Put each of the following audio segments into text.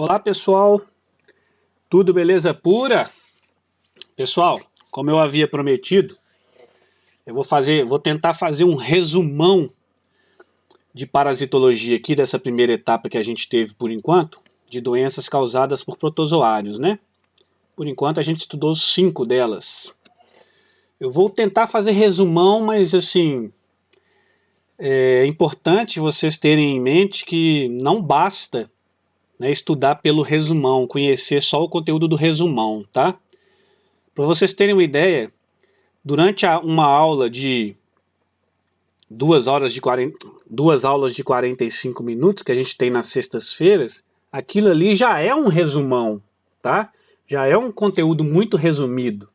Olá pessoal, tudo beleza pura? Pessoal, como eu havia prometido, vou tentar fazer um resumão de parasitologia aqui dessa primeira etapa que a gente teve por enquanto, de doenças causadas por protozoários, né? Por enquanto a gente estudou 5 delas. Eu vou tentar fazer resumão, mas assim, é importante vocês terem em mente que não basta, né, estudar pelo resumão, conhecer só o conteúdo do resumão, tá? Para vocês terem uma ideia, durante uma aula de 2 aulas de 45 minutos que a gente tem nas sextas-feiras, aquilo ali já é um resumão, tá? Já é um conteúdo muito resumido.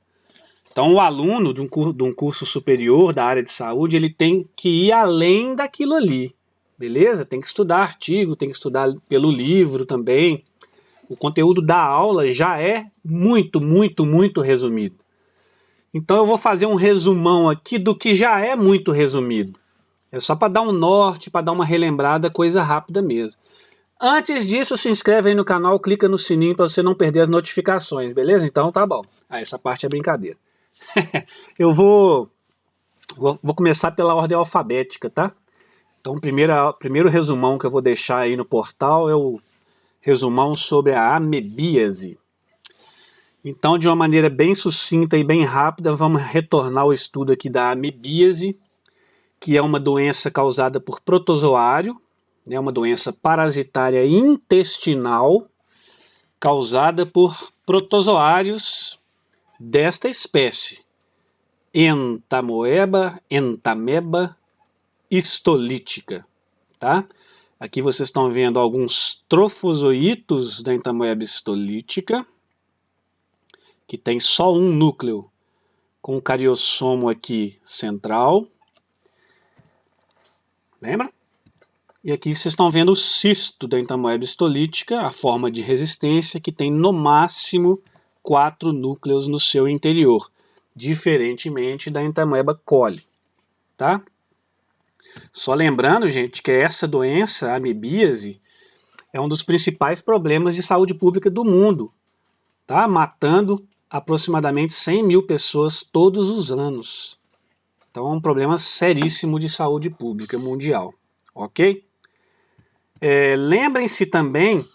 Então, o aluno de um curso superior da área de saúde, ele tem que ir além daquilo ali, beleza? Tem que estudar artigo, tem que estudar pelo livro também. O conteúdo da aula já é muito resumido. Então eu vou fazer um resumão aqui do que já é muito resumido. É só para dar um norte, para dar uma relembrada, coisa rápida mesmo. Antes disso, se inscreve aí no canal, clica no sininho para você não perder as notificações, beleza? Então tá bom. Essa parte é brincadeira. Eu vou começar pela ordem alfabética, tá? Então primeiro resumão que eu vou deixar aí no portal é o resumão sobre a amebíase. Então, de uma maneira bem sucinta e bem rápida, vamos retornar ao estudo aqui da amebíase, que é uma doença causada por protozoário, né, uma doença parasitária intestinal causada por protozoários desta espécie, Entameba histolítica. Tá? Aqui vocês estão vendo alguns trofozoítos da Entamoeba histolítica, que tem só um núcleo com o cariossomo aqui central. Lembra? E aqui vocês estão vendo o cisto da Entamoeba histolítica, a forma de resistência, que tem no máximo 4 núcleos no seu interior, diferentemente da Entamoeba coli. Tá? Só lembrando, gente, que essa doença, a amebíase, é um dos principais problemas de saúde pública do mundo, tá? Matando aproximadamente 100 mil pessoas todos os anos. Então é um problema seríssimo de saúde pública mundial, ok? Lembrem-se também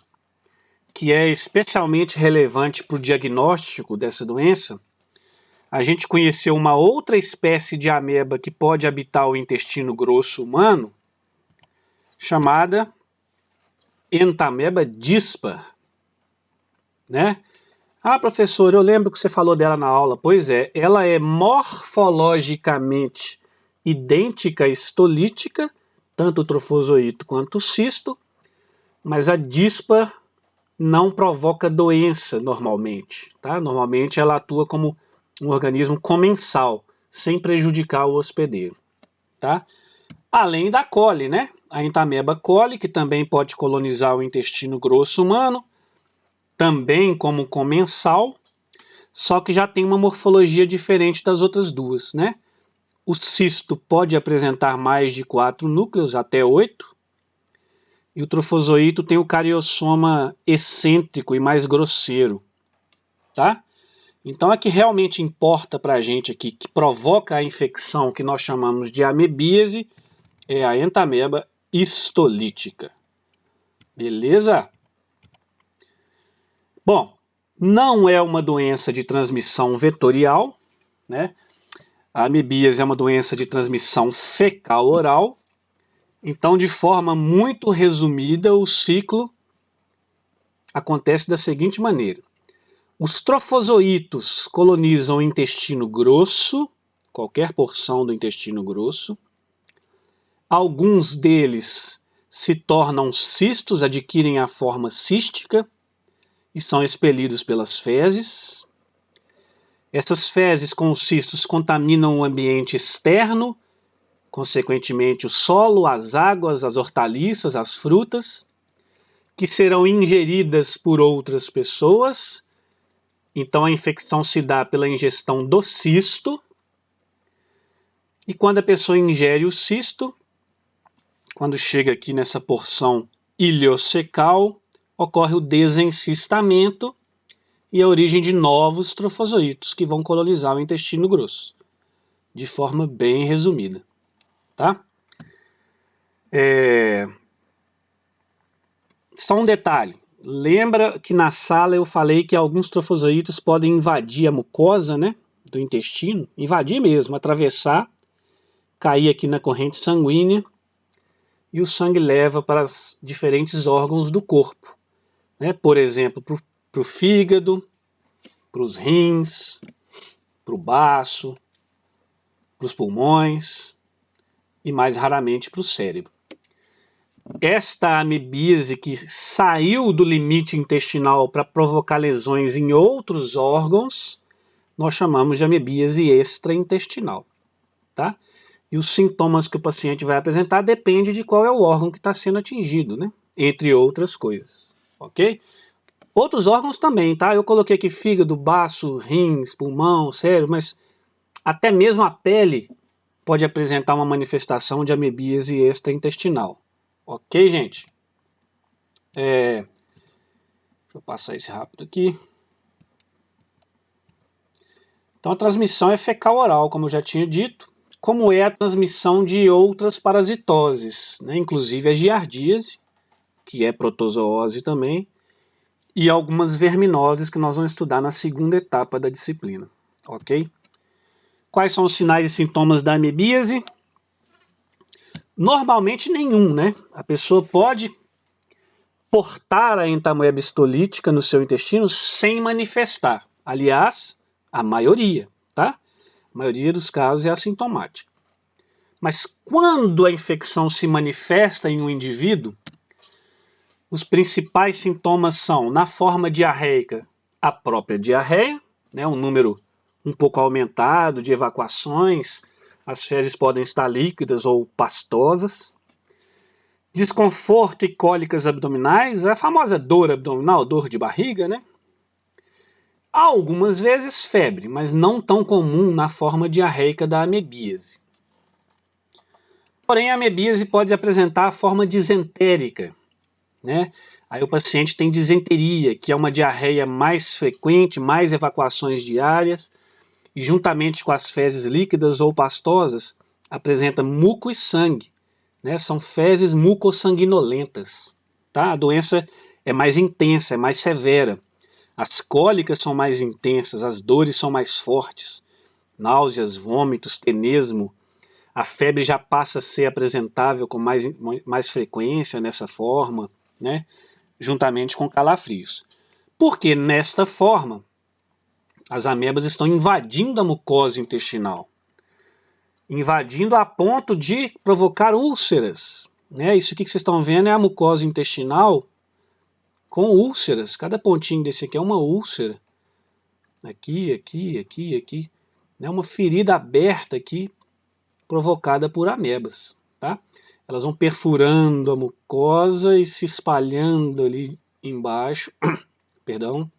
que é especialmente relevante para o diagnóstico dessa doença a gente conheceu uma outra espécie de ameba que pode habitar o intestino grosso humano, chamada Entamoeba dispar, né? Ah, professor, eu lembro que você falou dela na aula. Pois é, ela é morfologicamente idêntica à histolítica, tanto o trofozoito quanto o cisto, mas a dispar não provoca doença normalmente, tá? Normalmente ela atua como um organismo comensal, sem prejudicar o hospedeiro, tá? Além da coli, né? A Entamoeba coli, que também pode colonizar o intestino grosso humano, também como comensal, só que já tem uma morfologia diferente das outras duas, né? O cisto pode apresentar mais de 4 núcleos, até 8, e o trofozoito tem o cariossoma excêntrico e mais grosseiro, tá? Então, a que realmente importa para a gente aqui, que provoca a infecção que nós chamamos de amebíase, é a Entamoeba histolítica. Beleza? Bom, não é uma doença de transmissão vetorial, né? A amebíase é uma doença de transmissão fecal-oral. Então, de forma muito resumida, o ciclo acontece da seguinte maneira. Os trofozoítos colonizam o intestino grosso, qualquer porção do intestino grosso. Alguns deles se tornam cistos, adquirem a forma cística e são expelidos pelas fezes. Essas fezes com os cistos contaminam o ambiente externo, consequentemente o solo, as águas, as hortaliças, as frutas, que serão ingeridas por outras pessoas. Então a infecção se dá pela ingestão do cisto. E quando a pessoa ingere o cisto, quando chega aqui nessa porção iliocecal, ocorre o desencistamento e a origem de novos trofozoítos que vão colonizar o intestino grosso, de forma bem resumida, tá? Só um detalhe, lembra que na sala eu falei que alguns trofozoítos podem invadir a mucosa, né, do intestino, invadir mesmo, atravessar, cair aqui na corrente sanguínea e o sangue leva para os diferentes órgãos do corpo, né? Por exemplo, para o fígado, para os rins, para o baço, para os pulmões e mais raramente para o cérebro. Esta amebíase que saiu do limite intestinal para provocar lesões em outros órgãos, nós chamamos de amebíase extraintestinal, tá? E os sintomas que o paciente vai apresentar depende de qual é o órgão que está sendo atingido, né? Entre outras coisas, ok? Outros órgãos também, tá? Eu coloquei aqui fígado, baço, rins, pulmão, cérebro, mas até mesmo a pele pode apresentar uma manifestação de amebíase extraintestinal. Ok, gente? Deixa eu passar esse rápido aqui. Então a transmissão é fecal-oral, como eu já tinha dito, como é a transmissão de outras parasitoses, né? Inclusive a giardíase, que é protozoose também, e algumas verminoses que nós vamos estudar na segunda etapa da disciplina, ok? Quais são os sinais e sintomas da amebíase? Normalmente nenhum, né? A pessoa pode portar a entamoeba histolítica no seu intestino sem manifestar. Aliás, a maioria, tá? A maioria dos casos é assintomática. Mas quando a infecção se manifesta em um indivíduo, os principais sintomas são, na forma diarreica, a própria diarreia, né, um número um pouco aumentado de evacuações, as fezes podem estar líquidas ou pastosas, desconforto e cólicas abdominais, a famosa dor abdominal, dor de barriga, né? Algumas vezes febre, mas não tão comum na forma diarreica da amebíase. Porém, a amebíase pode apresentar a forma disentérica, né? Aí o paciente tem disenteria, que é uma diarreia mais frequente, mais evacuações diárias, e juntamente com as fezes líquidas ou pastosas, apresenta muco e sangue, né? São fezes mucossanguinolentas, tá? A doença é mais intensa, é mais severa. As cólicas são mais intensas, as dores são mais fortes, náuseas, vômitos, tenesmo. A febre já passa a ser apresentável com mais frequência nessa forma, né? Juntamente com calafrios. Porque nesta forma, as amebas estão invadindo a mucosa intestinal, invadindo a ponto de provocar úlceras, né? Isso aqui que vocês estão vendo é a mucosa intestinal com úlceras. Cada pontinho desse aqui é uma úlcera. Aqui, aqui, aqui, aqui. É uma ferida aberta aqui, provocada por amebas, tá? Elas vão perfurando a mucosa e se espalhando ali embaixo, perdão,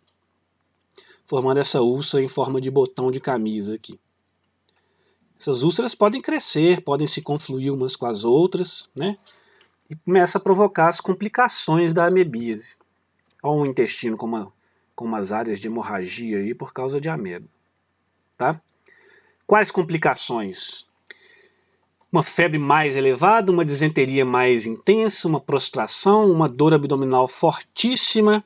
formando essa úlcera em forma de botão de camisa aqui. Essas úlceras podem crescer, podem se confluir umas com as outras, né? E começa a provocar as complicações da amebíase. Olha o intestino com umas áreas de hemorragia aí por causa de ameba, tá? Quais complicações? Uma febre mais elevada, uma disenteria mais intensa, uma prostração, uma dor abdominal fortíssima,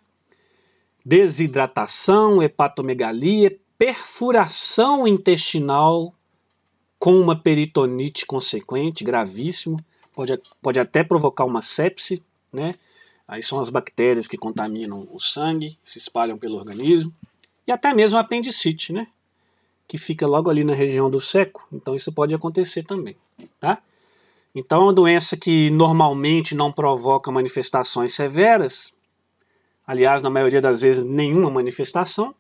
desidratação, hepatomegalia, perfuração intestinal com uma peritonite consequente, gravíssimo, pode até provocar uma sepse, né? Aí são as bactérias que contaminam o sangue, se espalham pelo organismo, e até mesmo a apendicite, né? Que fica logo ali na região do seco, então isso pode acontecer também, tá? Então é uma doença que normalmente não provoca manifestações severas, aliás, na maioria das vezes nenhuma manifestação,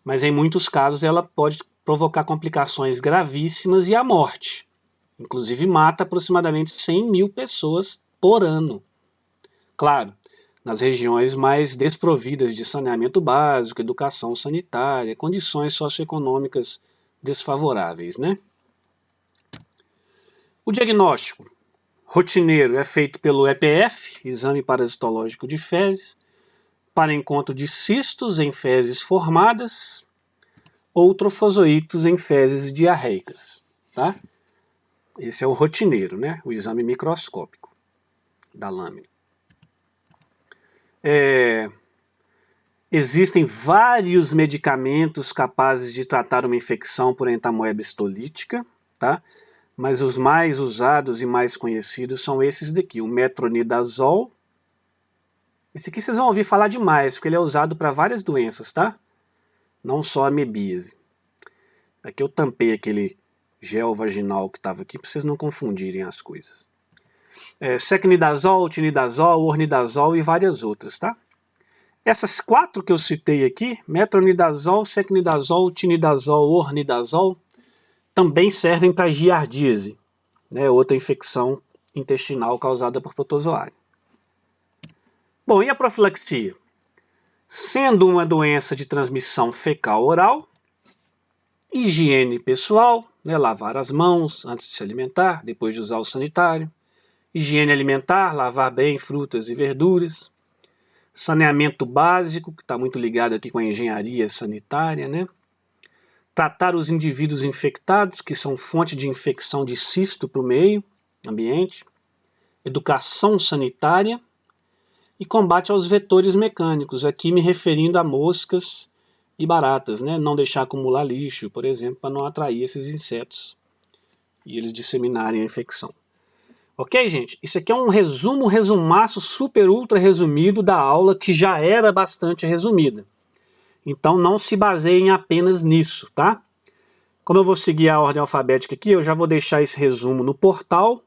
mas em muitos casos ela pode provocar complicações gravíssimas e a morte. Inclusive mata aproximadamente 100 mil pessoas por ano. Claro, nas regiões mais desprovidas de saneamento básico, educação sanitária, condições socioeconômicas desfavoráveis, né? O diagnóstico rotineiro é feito pelo EPF, Exame Parasitológico de Fezes, para encontro de cistos em fezes formadas ou trofozoítos em fezes diarreicas, tá? Esse é o rotineiro, né? O exame microscópico da lâmina. Existem vários medicamentos capazes de tratar uma infecção por entamoeba histolítica, tá? Mas os mais usados e mais conhecidos são esses daqui, o metronidazol. Esse aqui vocês vão ouvir falar demais, porque ele é usado para várias doenças, tá? Não só amebíase. Aqui eu tampei aquele gel vaginal que estava aqui, para vocês não confundirem as coisas. Secnidazol, tinidazol, ornidazol e várias outras, tá? Essas 4 que eu citei aqui, metronidazol, secnidazol, tinidazol, ornidazol, também servem para giardíase, né, outra infecção intestinal causada por protozoário. Bom, e a profilaxia? Sendo uma doença de transmissão fecal-oral, higiene pessoal, né, lavar as mãos antes de se alimentar, depois de usar o sanitário, higiene alimentar, lavar bem frutas e verduras, saneamento básico, que está muito ligado aqui com a engenharia sanitária, né? Tratar os indivíduos infectados, que são fonte de infecção de cisto para o meio ambiente, educação sanitária e combate aos vetores mecânicos, aqui me referindo a moscas e baratas, né? Não deixar acumular lixo, por exemplo, para não atrair esses insetos e eles disseminarem a infecção. Ok, gente? Isso aqui é um resumaço super ultra resumido da aula que já era bastante resumida. Então não se baseiem apenas nisso, tá? Como eu vou seguir a ordem alfabética aqui, eu já vou deixar esse resumo no portal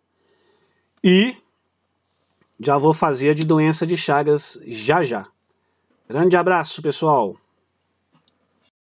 e já vou fazer a de doença de Chagas já já. Grande abraço, pessoal!